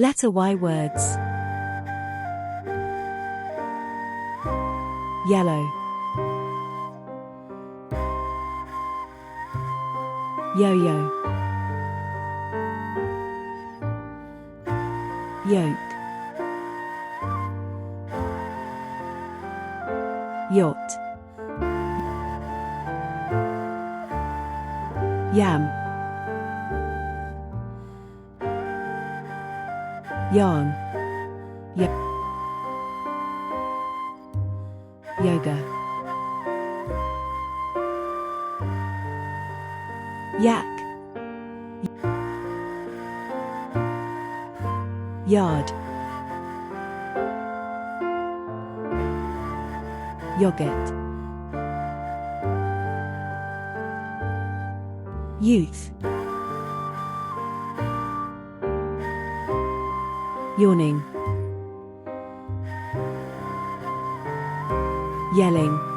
Letter Y words. Yellow, yo-yo, yoke, yacht, yam, yarn, yoga, yak, yard, yogurt, youth, yawning, yelling.